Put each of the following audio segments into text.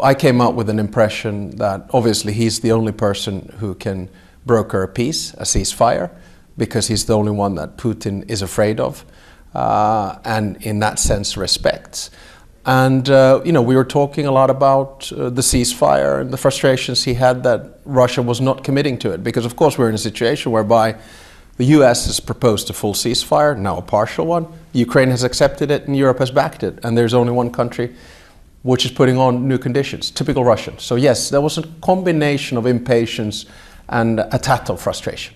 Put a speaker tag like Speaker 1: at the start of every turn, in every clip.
Speaker 1: I came out with an impression that obviously he's the only person who can broker a peace, a ceasefire, because he's the only one that Putin is afraid of and in that sense respects. And, we were talking a lot about the ceasefire and the frustrations he had that Russia was not committing to it. Because, of course, we're in a situation whereby the US has proposed a full ceasefire, now a partial one. Ukraine has accepted it and Europe has backed it. And there's only one country which is putting on new conditions, typical Russian. So, yes, there was a combination of impatience and a tad of frustration.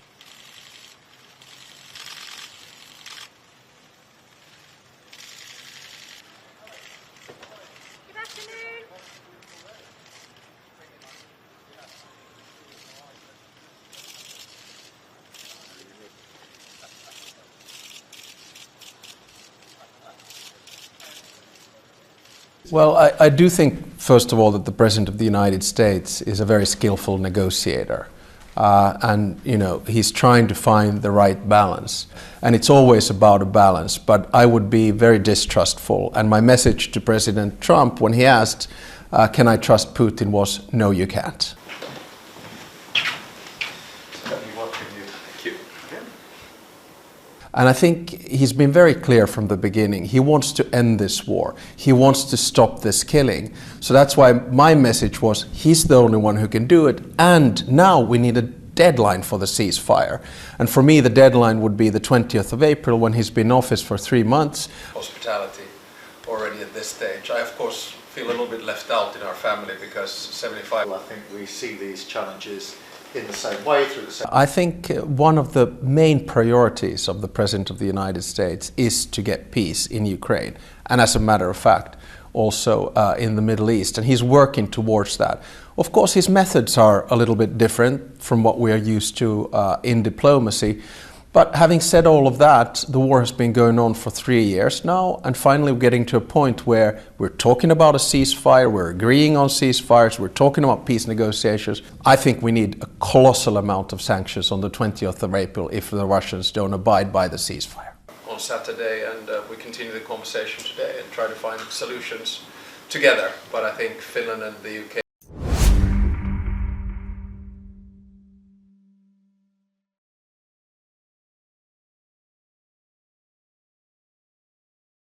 Speaker 1: Well, I do think, first of all, that the President of the United States is a very skillful negotiator. And he's trying to find the right balance. And it's always about a balance. But I would be very distrustful. And my message to President Trump when he asked, can I trust Putin, was, no, you can't. And I think he's been very clear from the beginning. He wants to end this war. He wants to stop this killing. So that's why my message was, he's the only one who can do it. And now we need a deadline for the ceasefire. And for me, the deadline would be the 20th of April, when he's been in office for 3 months. Hospitality already at this stage. I, of course, feel a little bit left out in our family because 75.
Speaker 2: I think we see these challenges in the same way, through the same.
Speaker 1: I think one of the main priorities of the President of the United States is to get peace in Ukraine, and as a matter of fact, also in the Middle East, and he's working towards that. Of course, his methods are a little bit different from what we are used to in diplomacy. But having said all of that, the war has been going on for 3 years now, and finally we're getting to a point where we're talking about a ceasefire, we're agreeing on ceasefires, we're talking about peace negotiations. I think we need a colossal amount of sanctions on the 20th of April if the Russians don't abide by the ceasefire. On Saturday, and we continue the conversation today and try to find solutions together. But I think Finland and the UK